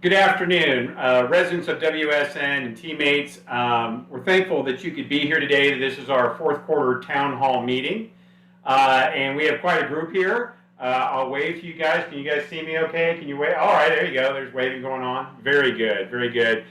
Good afternoon, residents of WSN and teammates. We're thankful that you could be here today. This is our fourth quarter town hall meeting, and we have quite a group here. I'll wave to you guys. Can you guys see me okay? Can you wave? All right, there you go. There's waving going on. Very good, very good.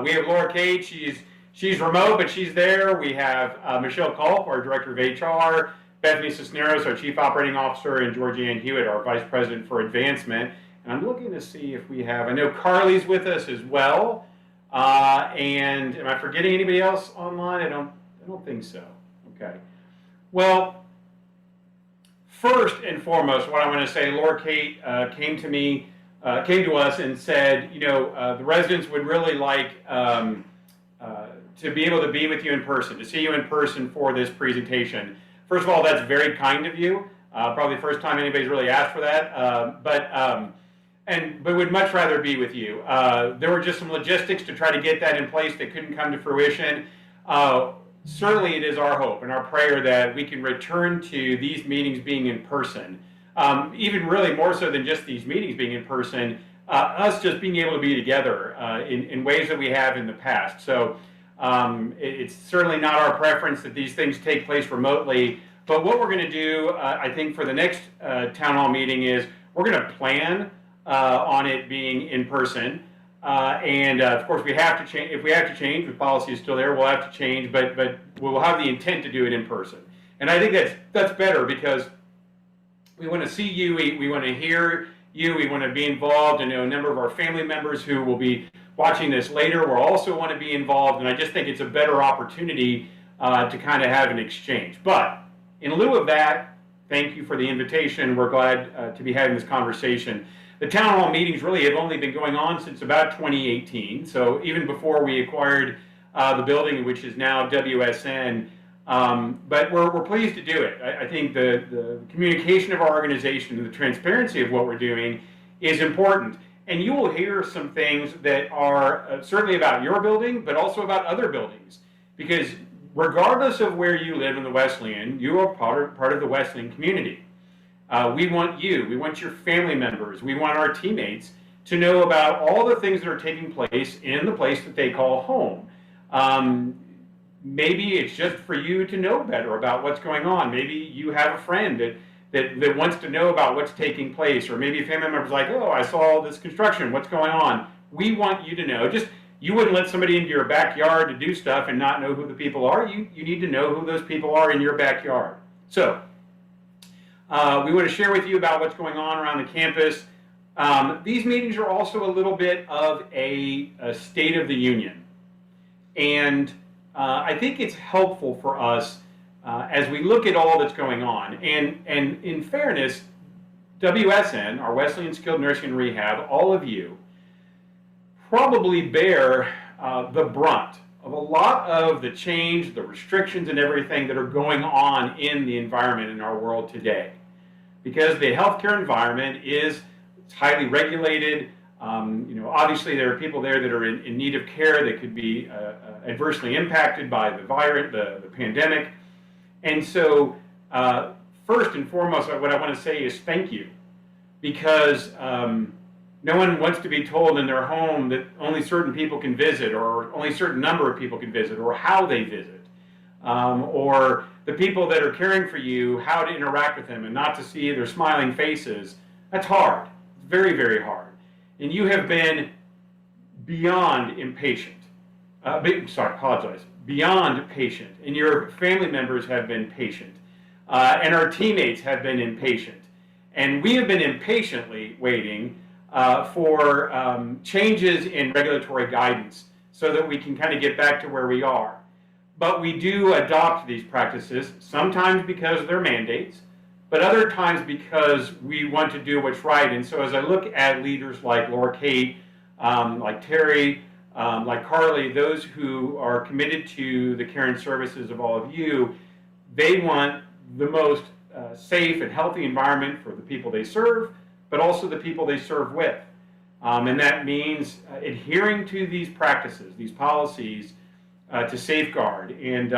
We have Laura Kate. She's remote, but she's there. We have Michelle Culp, our Director of HR, Bethany Cisneros, our Chief Operating Officer, and Georgianne Hewitt, our Vice President for Advancement. And I'm looking to see if we have, I know Carly's with us as well. And am I forgetting anybody else online? I don't think so. Okay. Well, first and foremost, what I want to say, Laura Kate came to us and said, the residents would really like to be able to be with you in person, to see you in person for this presentation. First of all, that's very kind of you. Probably the first time anybody's really asked for that. But would much rather be with you. There were just some logistics to try to get that in place that couldn't come to fruition. Certainly it is our hope and our prayer that we can return to these meetings being in person. Even really more so than just these meetings being in person, us just being able to be together in ways that we have in the past. So it's certainly not our preference that these things take place remotely. But what we're going to do, I think, for the next town hall meeting is we're going to plan on it being in person, and of course we have to change. If we have to change, the policy is still there. We'll have to change, but we'll have the intent to do it in person. And I think that's better because we want to see you. We want to hear you. We want to be involved. I know a number of our family members who will be watching this later will also want to be involved, and I just think it's a better opportunity to kind of have an exchange. But in lieu of that, thank you for the invitation. We're glad to be having this conversation. The town hall meetings really have only been going on since about 2018, so even before we acquired the building, which is now WSN. But we're pleased to do it. I think the communication of our organization and the transparency of what we're doing is important. And you will hear some things that are certainly about your building, but also about other buildings. Because regardless of where you live in the Wesleyan, you are part of the Wesleyan community. We want you, we want your family members, we want our teammates to know about all the things that are taking place in the place that they call home. Maybe it's just for you to know better about what's going on. Maybe you have a friend that wants to know about what's taking place, or maybe a family member's like, oh, I saw this construction, what's going on? We want you to know. You wouldn't let somebody into your backyard to do stuff and not know who the people are. You need to know who those people are in your backyard. So we want to share with you about what's going on around the campus. These meetings are also a little bit of a state of the union. And I think it's helpful for us as we look at all that's going on. And in fairness, WSN, our Wesleyan Skilled Nursing and Rehab, all of you, probably bear the brunt of a lot of the change, the restrictions and everything that are going on in the environment in our world today. Because the healthcare environment is highly regulated. Obviously there are people there that are in need of care that could be adversely impacted by the virus, the pandemic. And so first and foremost, what I want to say is thank you. Because no one wants to be told in their home that only certain people can visit, or only a certain number of people can visit, or how they visit, or the people that are caring for you, how to interact with them and not to see their smiling faces. That's hard. It's very, very hard. And you have been beyond impatient. Beyond patient. And your family members have been patient. And our teammates have been impatient. And we have been impatiently waiting for changes in regulatory guidance so that we can kind of get back to where we are. But we do adopt these practices, sometimes because they're mandates, but other times because we want to do what's right. And so as I look at leaders like Laura Kate, like Terry, like Carly, those who are committed to the care and services of all of you, they want the most safe and healthy environment for the people they serve, but also the people they serve with. And that means adhering to these practices, these policies, to safeguard. And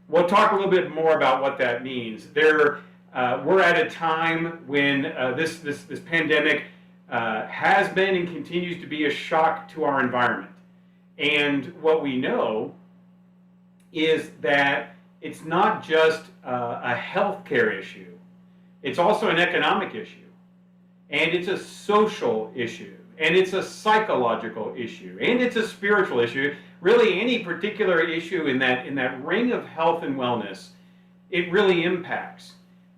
we'll talk a little bit more about what that means. We're at a time when this pandemic has been and continues to be a shock to our environment. And what we know is that it's not just a healthcare issue, it's also an economic issue, and it's a social issue, and it's a psychological issue, and it's a spiritual issue. Really, any particular issue in that ring of health and wellness, it really impacts.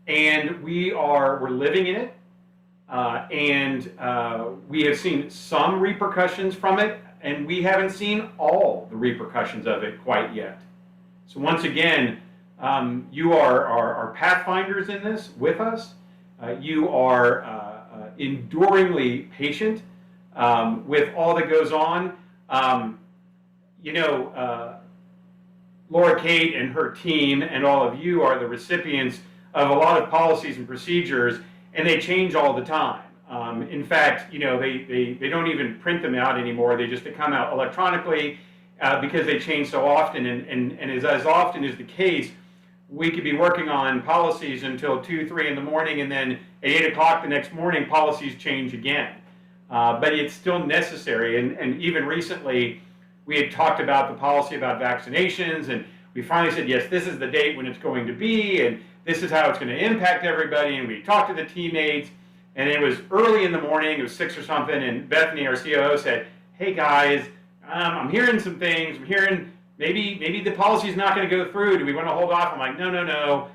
And we're living in it, and we have seen some repercussions from it, and we haven't seen all the repercussions of it quite yet. So once again, you are pathfinders in this with us. You are enduringly patient with all that goes on. Laura Kate and her team and all of you are the recipients of a lot of policies and procedures, and they change all the time. In fact, they don't even print them out anymore. They come out electronically because they change so often. And as often is the case, we could be working on policies until 2, 3 in the morning, and then at 8 o'clock the next morning, policies change again. But it's still necessary. And even recently, we had talked about the policy about vaccinations, and we finally said, yes, this is the date when it's going to be, and this is how it's going to impact everybody. And we talked to the teammates, and it was early in the morning, it was 6 or something, and Bethany, our COO, said, hey guys, I'm hearing some things. I'm hearing maybe the policy is not going to go through. Do we want to hold off? I'm like, no.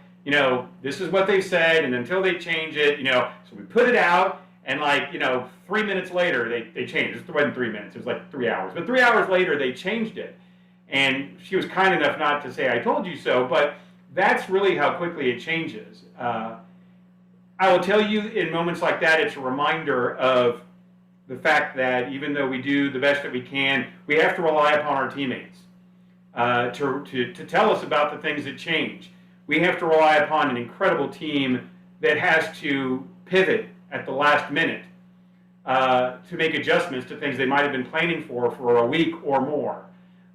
This is what they said, and until they change it, so we put it out, and 3 minutes later, they changed it. It wasn't 3 minutes, it was 3 hours. But 3 hours later, they changed it. And she was kind enough not to say, I told you so, but that's really how quickly it changes. I will tell you, in moments like that, it's a reminder of the fact that even though we do the best that we can, we have to rely upon our teammates to tell us about the things that change. We have to rely upon an incredible team that has to pivot at the last minute to make adjustments to things they might have been planning for a week or more.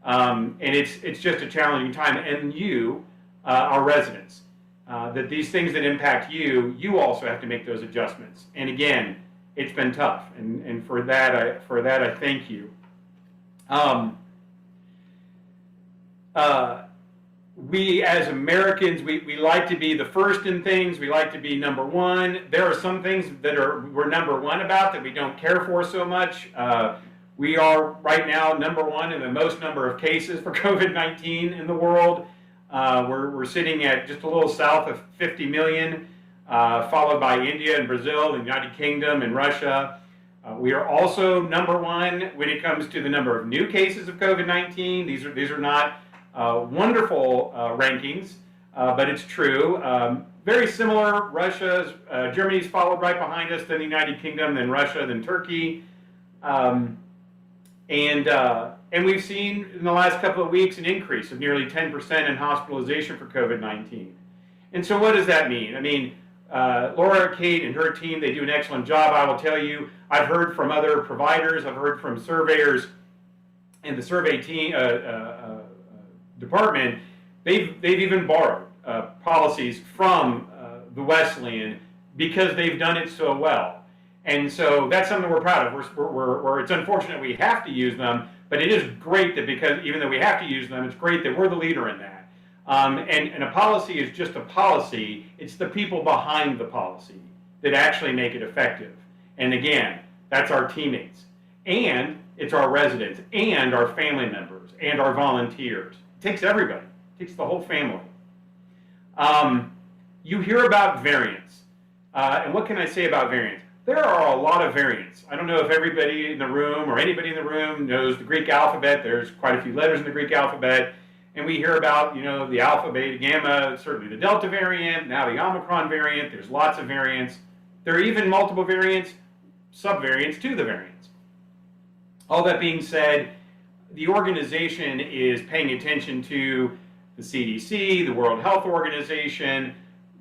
And it's just a challenging time. And you, our residents, that these things that impact you also have to make those adjustments. And again, it's been tough, and for that I thank you. We as Americans, we like to be the first in things. We like to be number one. There are some things that we're number one about that we don't care for so much. We are right now number one in the most number of cases for COVID-19 in the world. We're sitting at just a little south of 50 million, followed by India and Brazil, the United Kingdom and Russia. We are also number one when it comes to the number of new cases of COVID-19. These are not wonderful rankings, but it's true. Very similar. Germany's followed right behind us, then the United Kingdom, then Russia, then Turkey. And we've seen in the last couple of weeks an increase of nearly 10% in hospitalization for COVID-19. And so what does that mean? I mean, Laura Kate and her team, they do an excellent job. I will tell you, I've heard from other providers, I've heard from surveyors and the survey team department. They've even borrowed policies from the Wesleyan because they've done it so well. And so that's something we're proud of. It's unfortunate we have to use them, but it is great that because even though we have to use them, it's great that we're the leader in that. And a policy is just a policy. It's the people behind the policy that actually make it effective. And again, that's our teammates. And it's our residents and our family members and our volunteers. It takes everybody. It takes the whole family. You hear about variants. And what can I say about variants? There are a lot of variants. I don't know if everybody in the room or anybody in the room knows the Greek alphabet. There's quite a few letters in the Greek alphabet. And we hear about, the alpha, beta, gamma, certainly the Delta variant, now the Omicron variant. There's lots of variants. There are even multiple variants, subvariants to the variants. All that being said, the organization is paying attention to the CDC, the World Health Organization,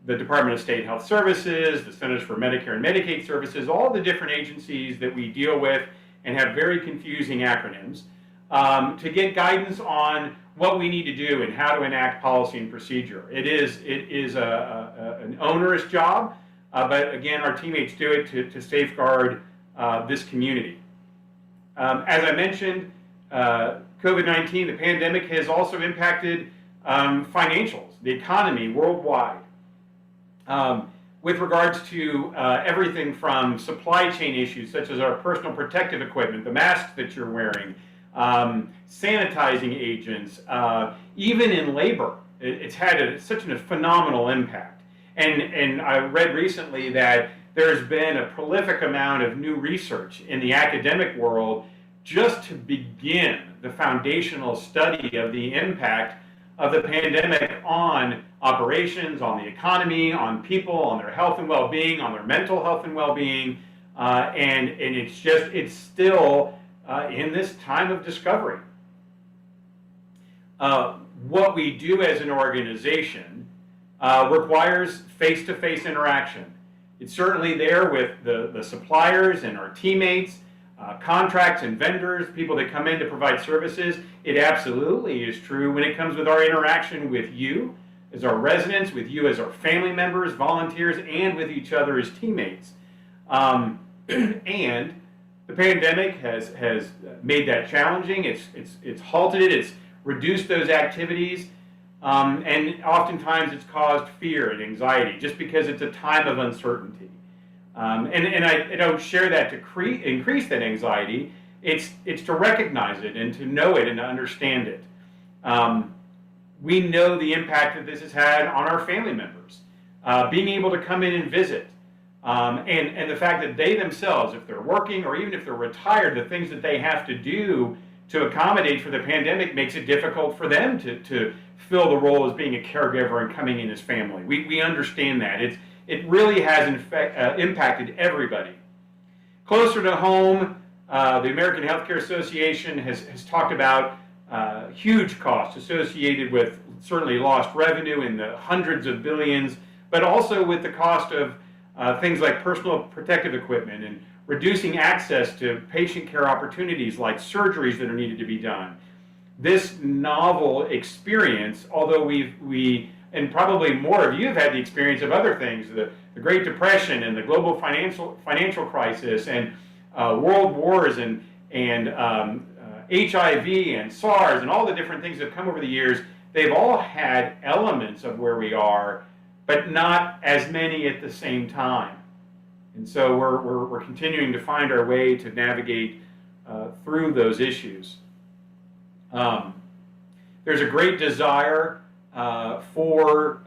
the Department of State Health Services, the Centers for Medicare and Medicaid Services, all the different agencies that we deal with and have very confusing acronyms, to get guidance on what we need to do and how to enact policy and procedure. It is an onerous job, but again, our teammates do it to safeguard this community. As I mentioned, COVID-19, the pandemic, has also impacted financials, the economy worldwide. With regards to everything from supply chain issues, such as our personal protective equipment, the masks that you're wearing, sanitizing agents, even in labor, it's had such a phenomenal impact. And I read recently that there's been a prolific amount of new research in the academic world just to begin the foundational study of the impact of the pandemic on operations, on the economy, on people, on their health and well-being, on their mental health and well-being, and it's still in this time of discovery. What we do as an organization requires face-to-face interaction. It's certainly there with the suppliers and our teammates, contracts and vendors, people that come in to provide services. It absolutely is true when it comes with our interaction with you as our residents, with you as our family members, volunteers, and with each other as teammates. And the pandemic has made that challenging. It's halted it. It's reduced those activities. And oftentimes it's caused fear and anxiety just because it's a time of uncertainty. And I don't share that to increase that anxiety. It's to recognize it and to know it and to understand it. We know the impact that this has had on our family members. Being able to come in and visit. And the fact that they themselves, if they're working or even if they're retired, the things that they have to do to accommodate for the pandemic makes it difficult for them to fill the role as being a caregiver and coming in as family. We understand that. It really has impacted everybody. Closer to home, the American Healthcare Association has talked about huge costs associated with certainly lost revenue in the hundreds of billions, but also with the cost of things like personal protective equipment and reducing access to patient care opportunities like surgeries that are needed to be done. This novel experience, although we and probably more of you have had the experience of other things, the Great Depression and the global financial crisis and world wars and HIV and SARS and all the different things that have come over the years, they've all had elements of where we are, but not as many at the same time. And so we're continuing to find our way to navigate through those issues. There's a great desire for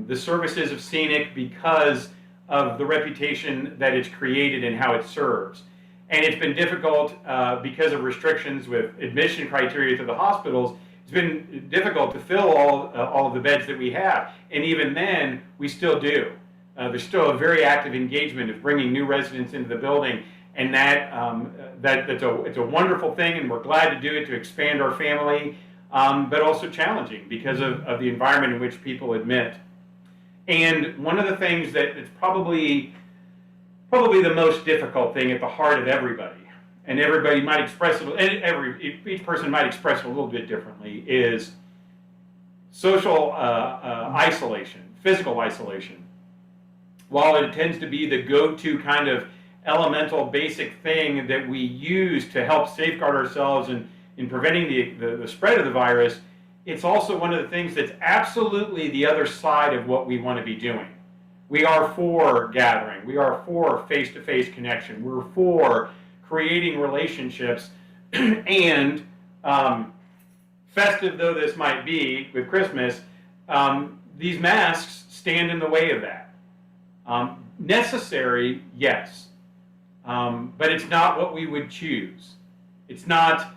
the services of Scenic because of the reputation that it's created and how it serves. And it's been difficult because of restrictions with admission criteria to the hospitals. It's been difficult to fill all of the beds that we have. And even then, we still do. There's still a very active engagement of bringing new residents into the building. And it's a wonderful thing, and we're glad to do it to expand our family, but also challenging because of the environment in which people admit. And one of the things that it's probably the most difficult thing at the heart of everybody, and everybody might express it, each person might express it a little bit differently, is social isolation, physical isolation. While it tends to be the go-to kind of elemental basic thing that we use to help safeguard ourselves in preventing the spread of the virus, it's also one of the things that's absolutely the other side of what we want to be doing. We are for gathering. We are for face-to-face connection. We're for creating relationships. And festive though this might be with Christmas, these masks stand in the way of that. Necessary, yes, but it's not what we would choose. It's not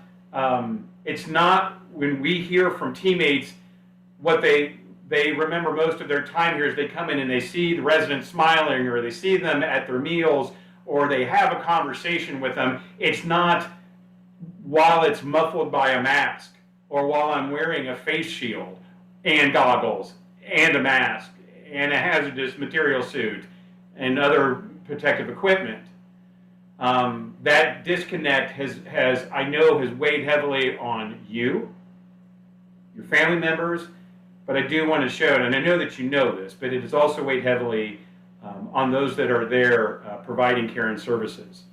when we hear from teammates what they remember most of their time here is they come in and they see the residents smiling, or they see them at their meals, or they have a conversation with them. It's not while it's muffled by a mask, or while I'm wearing a face shield and goggles and a mask and a hazardous material suit and other protective equipment. That disconnect has weighed heavily on you, your family members, but I do want to show it, and I know that you know this, but it has also weighed heavily on those that are there providing care and services.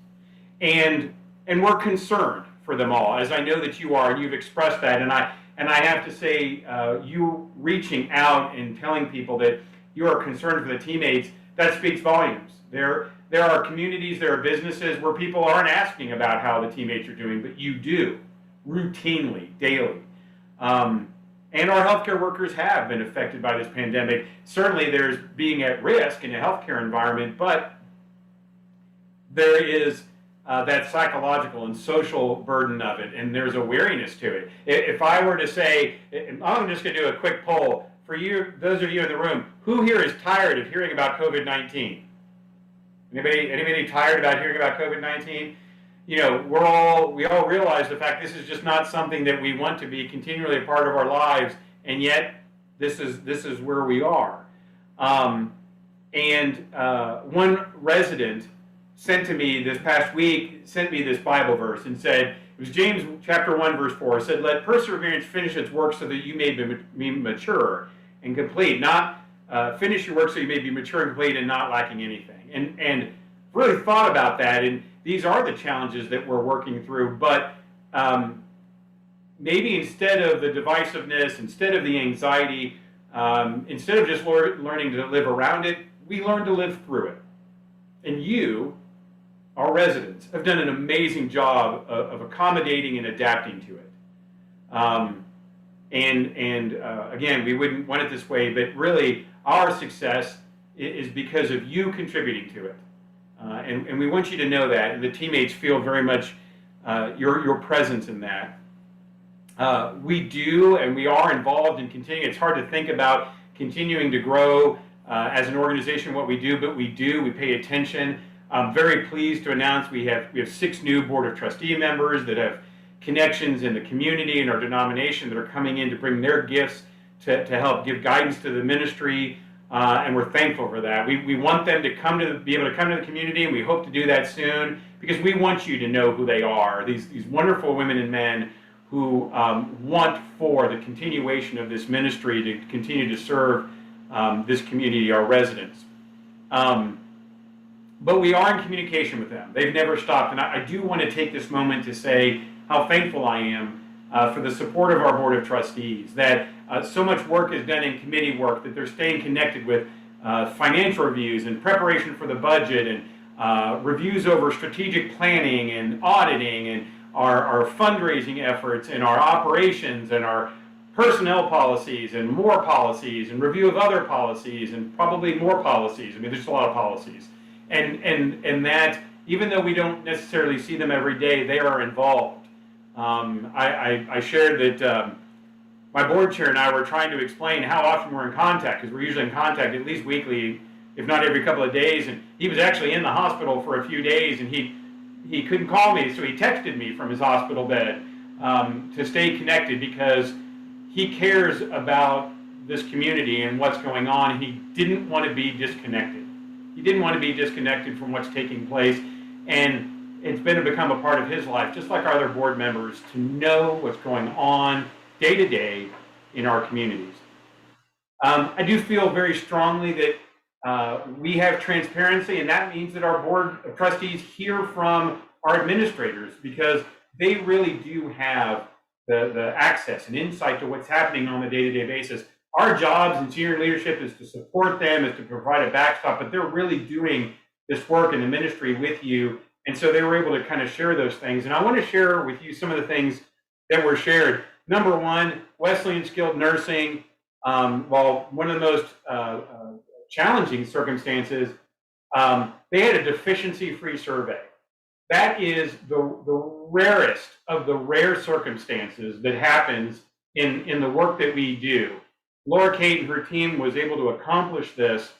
and we're concerned for them all, as I know that you are, and you've expressed that. And I have to say, you reaching out and telling people that you are concerned for the teammates, that speaks volumes. There are communities, there are businesses where people aren't asking about how the teammates are doing, but you do, routinely, daily. And our healthcare workers have been affected by this pandemic. Certainly there's being at risk in a healthcare environment, but there is that psychological and social burden of it, and there's a weariness to it. If I were to say, I'm just going to do a quick poll for you, those of you in the room, who here is tired of hearing about COVID-19? Anybody tired about hearing about COVID-19? You know, we all realize the fact this is just not something that we want to be continually a part of our lives, and yet this is where we are. One resident sent to me this past week, sent me this Bible verse and said, it was James chapter 1 verse 4, said, "Let perseverance finish its work so that you may be mature and complete." Not finish your work so you may be mature and complete and not lacking anything. And really thought about that, and these are the challenges that we're working through, but maybe instead of the divisiveness, instead of the anxiety, instead of just learning to live around it, we learn to live through it. And you, our residents, have done an amazing job of accommodating and adapting to it. Again, we wouldn't want it this way, but really our success is because of you contributing to it. And we want you to know that, and the teammates feel very much your presence in that. We do, and we are involved in continuing. It's hard to think about continuing to grow as an organization what we do, but we do. We pay attention. I'm very pleased to announce we have 6 new Board of Trustee members that have connections in the community and our denomination that are coming in to bring their gifts to help give guidance to the ministry, and we're thankful for that. We want them to be able to come to the community, and we hope to do that soon, because we want you to know who they are. These wonderful women and men who want for the continuation of this ministry to continue to serve this community, our residents. But we are in communication with them. They've never stopped. And I do want to take this moment to say how thankful I am for the support of our Board of Trustees, that so much work is done in committee work, that they're staying connected with financial reviews and preparation for the budget, and reviews over strategic planning and auditing, and our fundraising efforts and our operations and our personnel policies and more policies and review of other policies and probably more policies. I mean, there's a lot of policies. And that, even though we don't necessarily see them every day, they are involved. I shared that my board chair and I were trying to explain how often we're in contact, because we're usually in contact at least weekly, if not every couple of days. And he was actually in the hospital for a few days, and he couldn't call me, so he texted me from his hospital bed to stay connected, because he cares about this community and what's going on, and he didn't want to be disconnected. He didn't want to be disconnected from what's taking place, and it's become a part of his life, just like our other board members, to know what's going on day to day in our communities. I do feel very strongly that we have transparency, and that means that our Board of Trustees hear from our administrators, because they really do have the access and insight to what's happening on a day-to-day basis. Our jobs in senior leadership is to support them, is to provide a backstop, but they're really doing this work in the ministry with you, and so they were able to kind of share those things. And I want to share with you some of the things that were shared. Number one, Wesleyan skilled nursing, while one of the most challenging circumstances, they had a deficiency-free survey. That is the rarest of the rare circumstances that happens in the work that we do. Laura Kate and her team was able to accomplish this,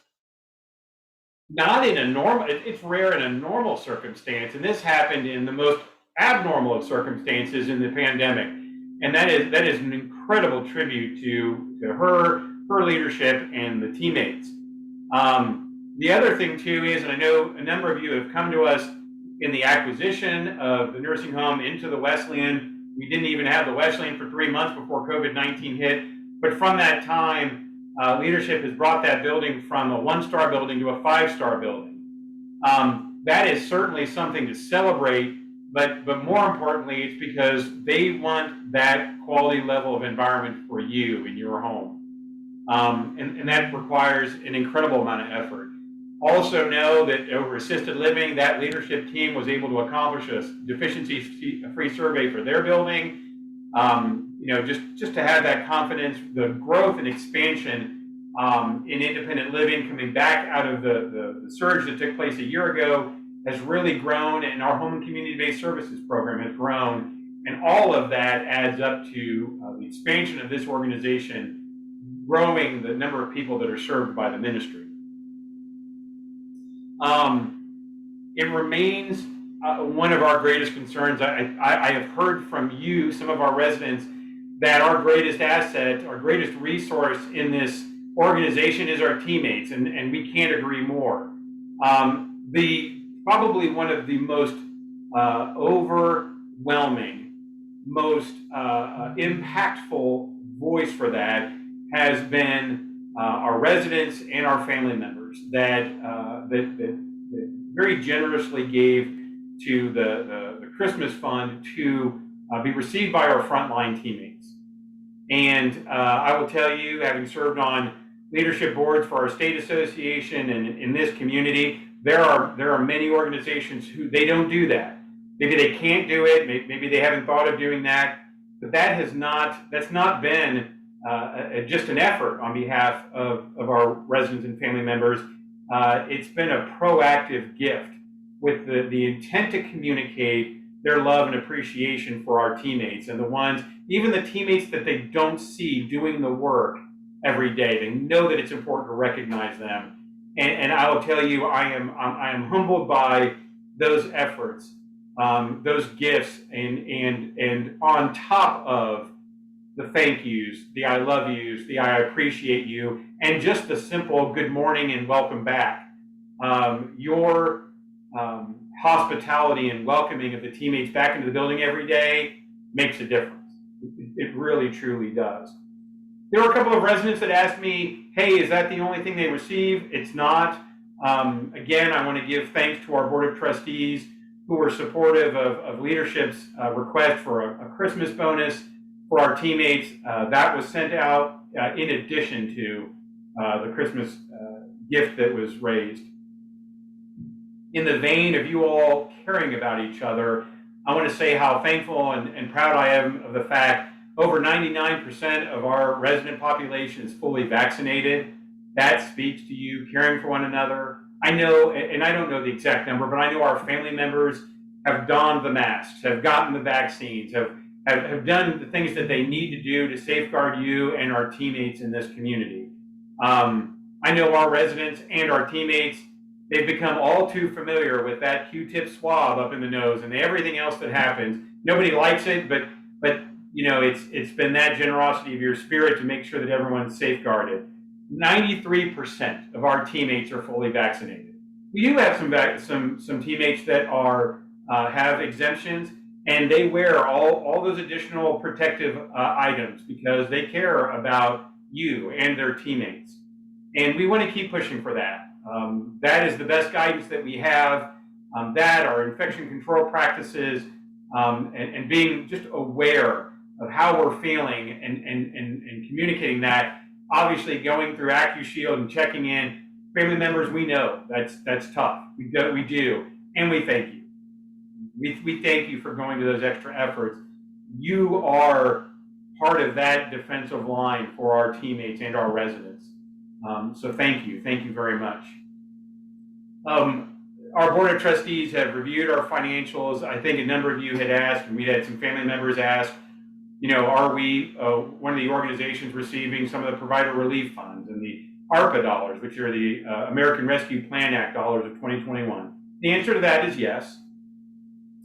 not in a normal, it's rare in a normal circumstance, and this happened in the most abnormal of circumstances in the pandemic. And that is an incredible tribute to her leadership and the teammates. The other thing too is, and I know a number of you have come to us in the acquisition of the nursing home into the Wesleyan. We didn't even have the Wesleyan for 3 months before COVID-19 hit. But from that time, leadership has brought that building from a 1-star building to a 5-star building. that is certainly something to celebrate, but more importantly, it's because they want that quality level of environment for you in your home. And that requires an incredible amount of effort. Also know that over assisted living, that leadership team was able to accomplish a deficiency-free survey for their building. Just to have that confidence, the growth and expansion in independent living coming back out of the surge that took place a year ago has really grown, and our home and community-based services program has grown. And all of that adds up to the expansion of this organization, growing the number of people that are served by the ministry. It remains one of our greatest concerns. I have heard from you, some of our residents, that our greatest asset, our greatest resource in this organization is our teammates, and we can't agree more. Probably one of the most overwhelming, most impactful voice for that has been our residents and our family members that very generously gave to the Christmas fund to be received by our frontline teammates. And I will tell you, having served on leadership boards for our state association and in this community, there are many organizations who they don't do that. Maybe they can't do it. Maybe they haven't thought of doing that. But that's not been just an effort on behalf of our residents and family members. It's been a proactive gift with the intent to communicate their love and appreciation for our teammates, and even the teammates that they don't see doing the work every day. They know that it's important to recognize them. And I will tell you, I am humbled by those efforts, those gifts, and on top of the thank yous, the I love yous, the I appreciate you, and just the simple good morning and welcome back. Your hospitality and welcoming of the teammates back into the building every day makes a difference. It really, truly does. There were a couple of residents that asked me, hey, is that the only thing they receive? It's not. Again, I want to give thanks to our Board of Trustees who were supportive of leadership's request for a Christmas bonus for our teammates. That was sent out in addition to the Christmas gift that was raised. In the vein of you all caring about each other, I want to say how thankful and proud I am of the fact over 99% of our resident population is fully vaccinated. That speaks to you caring for one another. I know, and I don't know the exact number, but I know our family members have donned the masks, have gotten the vaccines, have done the things that they need to do to safeguard you and our teammates in this community. I know our residents and our teammates, they've become all too familiar with that Q-tip swab up in the nose and everything else that happens. Nobody likes it, but you know, it's been that generosity of your spirit to make sure that everyone's safeguarded. 93% of our teammates are fully vaccinated. We do have some teammates that are have exemptions, and they wear all those additional protective items because they care about you and their teammates. And we want to keep pushing for that. That is the best guidance that we have. That, our infection control practices, and being just aware of how we're feeling and communicating that. Obviously, going through AccuShield and checking in, family members, we know that's tough. We do, and we thank you. We thank you for going to those extra efforts. You are part of that defensive line for our teammates and our residents. So thank you very much. Our Board of Trustees have reviewed our financials. I think a number of you had asked, and we had some family members ask, you know, are we one of the organizations receiving some of the provider relief funds and the ARPA dollars, which are the American Rescue Plan Act dollars of 2021? The answer to that is yes.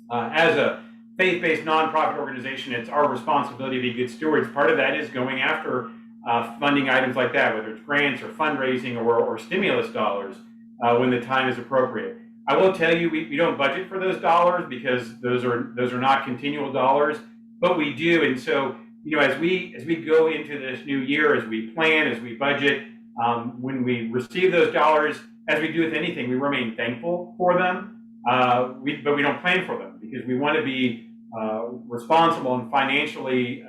As a faith-based nonprofit organization, it's our responsibility to be good stewards. Part of that is going after funding items like that, whether it's grants or fundraising or stimulus dollars when the time is appropriate. I will tell you, we don't budget for those dollars because those are not continual dollars, but we do. And so, you know, as we go into this new year, as we plan, as we budget, when we receive those dollars, as we do with anything, we remain thankful for them. but we don't plan for them because we want to be responsible and financially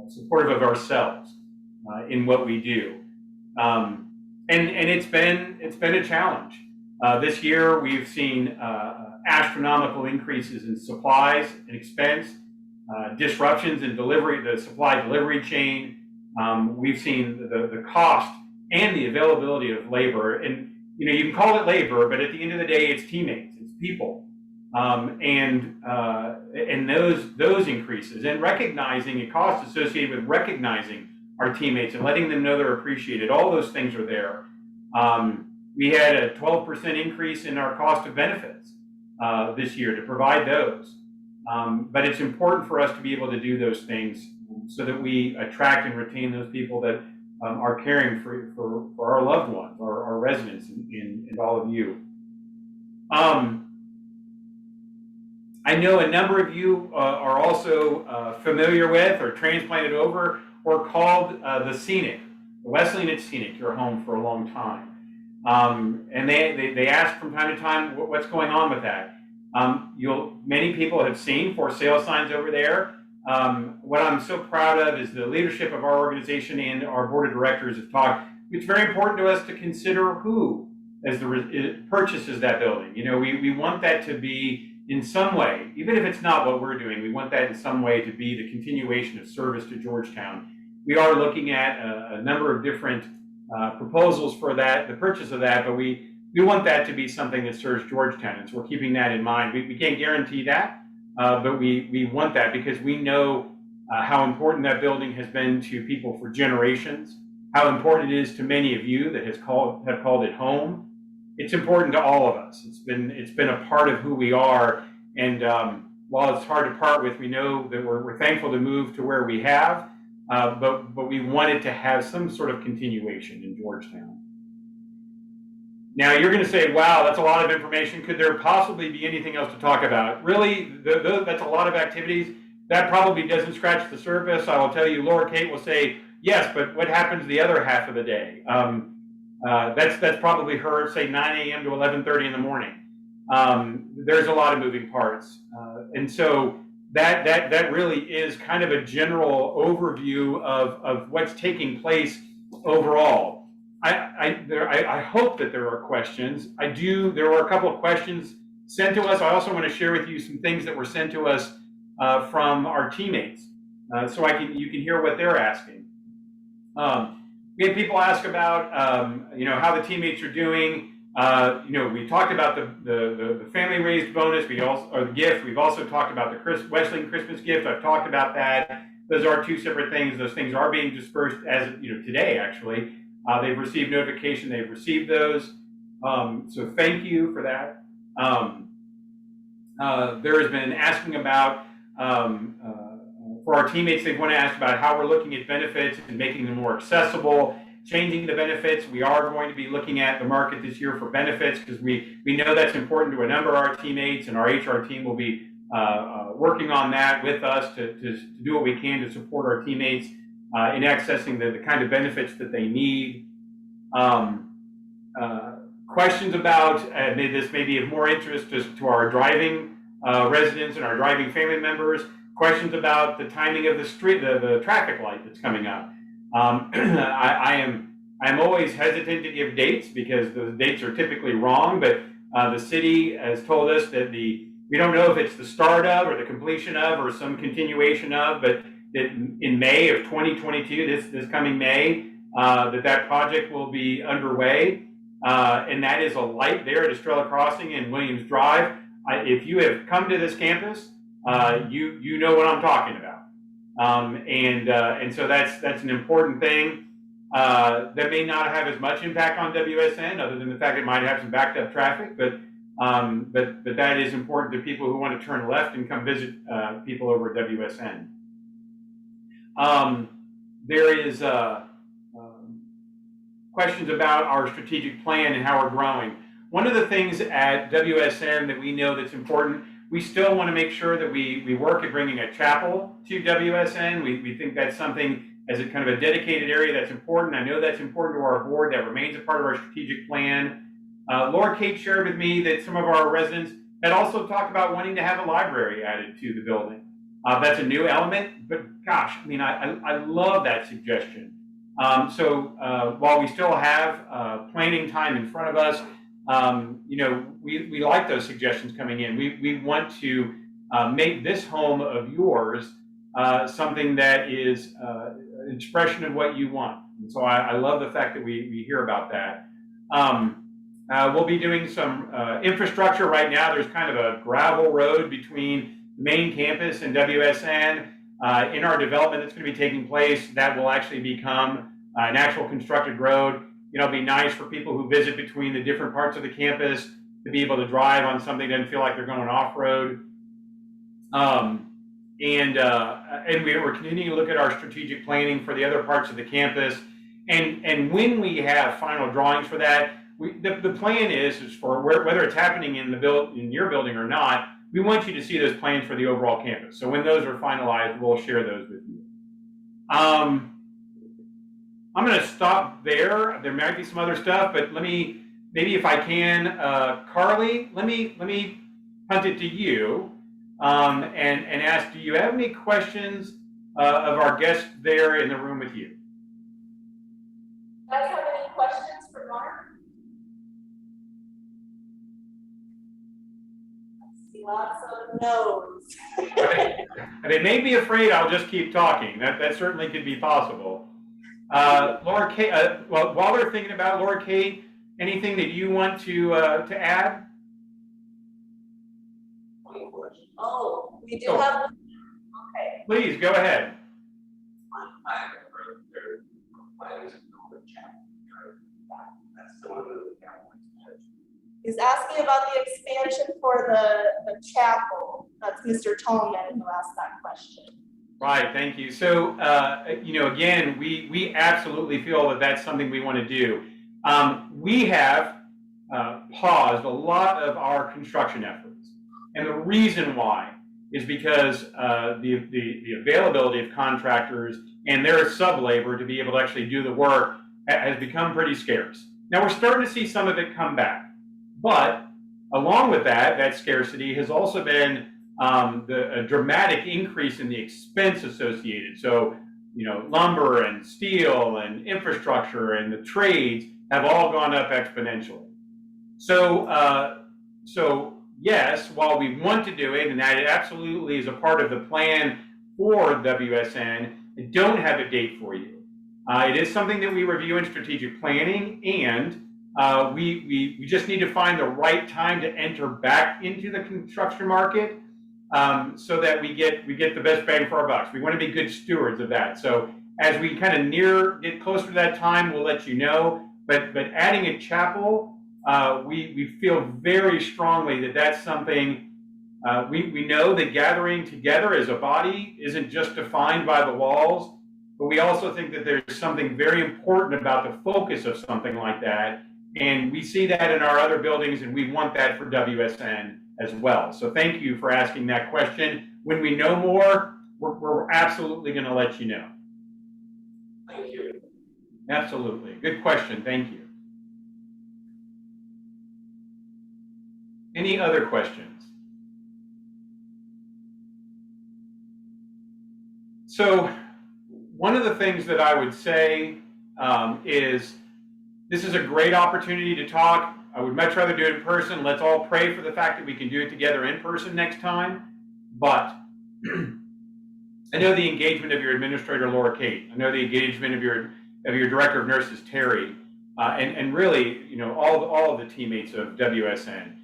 supportive of ourselves in what we do. And it's been a challenge. This year we've seen astronomical increases in supplies and expense, disruptions in delivery, the supply delivery chain. We've seen the cost and the availability of labor. And you can call it labor, but at the end of the day, it's teammates, it's people, and those increases, and recognizing a cost associated with recognizing our teammates and letting them know they're appreciated. All those things are there. We had a 12% increase in our cost of benefits this year to provide those. But it's important for us to be able to do those things so that we attract and retain those people that are caring for our loved ones, our residents, and all of you. I know a number of you are also familiar with or transplanted over or called the Scenic, the Wesleyan at Scenic, your home for a long time. And they ask from time to time what's going on with that. Many people have seen for sale signs over there. What I'm so proud of is the leadership of our organization and our board of directors have talked. It's very important to us to consider who purchases that building. We want that to be in some way, even if it's not what we're doing, we want that in some way to be the continuation of service to Georgetown. We are looking at a number of different proposals for that, the purchase of that, but we want that to be something that serves Georgetown, and so we're keeping that in mind. We can't guarantee that, but we want that because we know how important that building has been to people for generations, how important it is to many of you that have called it home. It's important to all of us. It's been a part of who we are, and while it's hard to part with, we know that we're thankful to move to where we have, but we wanted to have some sort of continuation in Georgetown. Now you're going to say, wow, that's a lot of information. Could there possibly be anything else to talk about? Really, that's a lot of activities. That probably doesn't scratch the surface. I will tell you, Laura Kate will say, yes, but what happens the other half of the day? That's probably her, say 9 a.m. to 11:30 in the morning. There's a lot of moving parts. And so that really is kind of a general overview of what's taking place overall. I hope that there are questions. There were a couple of questions sent to us. I also want to share with you some things that were sent to us from our teammates, so you can hear what they're asking. We had people ask about how the teammates are doing. We talked about the family raised bonus, or the gift. We've also talked about the Wesleyan Christmas gift. I've talked about that. Those are two separate things. Those things are being dispersed as today, actually. They've received notification. They've received those. So thank you for that. There has been asking about, for our teammates, they want to ask about how we're looking at benefits and making them more accessible, changing the benefits. We are going to be looking at the market this year for benefits because we know that's important to a number of our teammates, and our HR team will be working on that with us to do what we can to support our teammates in accessing the kind of benefits that they need. Questions about, this may be of more interest to our driving residents and our driving family members, questions about the timing of the traffic light that's coming up. I'm always hesitant to give dates because the dates are typically wrong, but the city has told us that we don't know if it's the start of or the completion of or some continuation of, but that in May of 2022, this coming May, that project will be underway. And that is a light there at Estrella Crossing and Williams Drive. If you have come to this campus, you know what I'm talking about. And so that's an important thing. That may not have as much impact on WSN other than the fact it might have some backed up traffic, but that is important to people who want to turn left and come visit people over at WSN. There is questions about our strategic plan and how we're growing. One of the things at WSN that we know that's important, we still want to make sure that we work at bringing a chapel to WSN. We think that's something as a kind of a dedicated area that's important. I know that's important to our board. That remains a part of our strategic plan. Laura Kate shared with me that some of our residents that also talk about wanting to have a library added to the building. That's a new element, but gosh, I mean, I love that suggestion. So while we still have planning time in front of us, you know, we like those suggestions coming in. We want to make this home of yours something that is an expression of what you want. And so I love the fact that we hear about that. We'll be doing some infrastructure right now. There's kind of a gravel road between the main campus and WSN. In our development that's going to be taking place, that will actually become an actual constructed road. You know, it'll be nice for people who visit between the different parts of the campus to be able to drive on something that doesn't feel like they're going off-road. And we're continuing to look at our strategic planning for the other parts of the campus. And when we have final drawings for that, the plan is for whether it's happening in your building or not, we want you to see those plans for the overall campus. So when those are finalized, we'll share those with you. I'm going to stop there. There might be some other stuff, but maybe if I can, Carly, let me punt it to you and ask, do you have any questions of our guests there in the room with you? Do you guys have any questions for Mark? Lots of no's. They may be afraid I'll just keep talking. That certainly could be possible. Laura Kate, well, while they're thinking about Laura Kate, anything that you want to add? Oh, we do have. Okay. Please go ahead. He's asking about the expansion for the chapel. That's Mr. Tallman who asked that question. Right, thank you. So, you know, again, we absolutely feel that that's something we want to do. We have paused a lot of our construction efforts. And the reason why is because the availability of contractors and their sub-labor to be able to actually do the work has become pretty scarce. Now, we're starting to see some of it come back. But along with that scarcity has also been a dramatic increase in the expense associated. So, you know, lumber and steel and infrastructure and the trades have all gone up exponentially. So, yes, while we want to do it, and that it absolutely is a part of the plan for WSN, I don't have a date for you. It is something that we review in strategic planning, and we just need to find the right time to enter back into the construction market so that we get the best bang for our bucks. We want to be good stewards of that. So as we kind of get closer to that time, we'll let you know. But adding a chapel, we feel very strongly that that's something we know that gathering together as a body isn't just defined by the walls, but we also think that there's something very important about the focus of something like that. And we see that in our other buildings, and we want that for WSN as well. So thank you for asking that question. When we know more, we're absolutely going to let you know. Thank you. Absolutely. Good question. Thank you. Any other questions? So one of the things that I would say is this is a great opportunity to talk. I would much rather do it in person. Let's all pray for the fact that we can do it together in person next time. But I know the engagement of your administrator, Laura Kate. I know the engagement of your director of nurses, Terry, and really, you know, all of the teammates of WSN.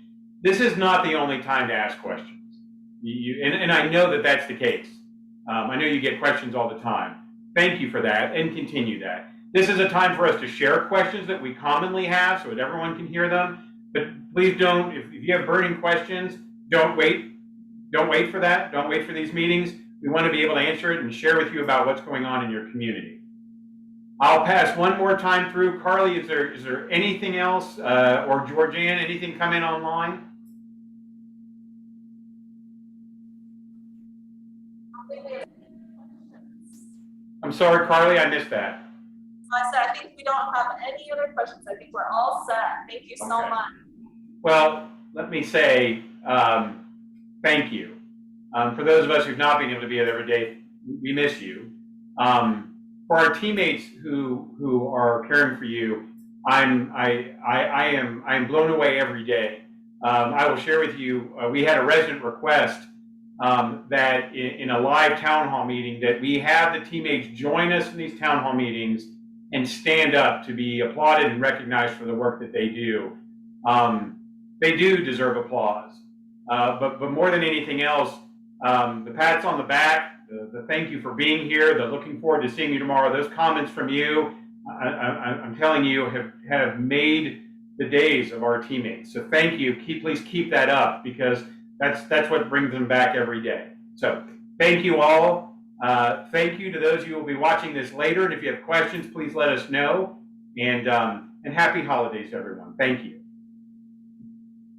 This is not the only time to ask questions. And I know that that's the case. I know you get questions all the time. Thank you for that, and continue that. This is a time for us to share questions that we commonly have so that everyone can hear them. But please don't, if you have burning questions, don't wait. Don't wait for that. Don't wait for these meetings. We want to be able to answer it and share with you about what's going on in your community. I'll pass one more time through. Carly, is there anything else, or Georgianne, anything come in online? I'm sorry, Carly, I missed that. I said, I think we don't have any other questions. I think we're all set. Thank you so much. Well, let me say, thank you. For those of us who've not been able to be here every day, we miss you. For our teammates who are caring for you, I am blown away every day. I will share with you, we had a resident request that in a live town hall meeting that we have the teammates join us in these town hall meetings and stand up to be applauded and recognized for the work that they do. They do deserve applause, but more than anything else, the pats on the back, the thank you for being here, the looking forward to seeing you tomorrow, those comments from you, I'm telling you, have made the days of our teammates. So thank you. Please keep that up, because that's what brings them back every day. So thank you all. Thank you to those of you who will be watching this later. And if you have questions, please let us know. And happy holidays, everyone. Thank you.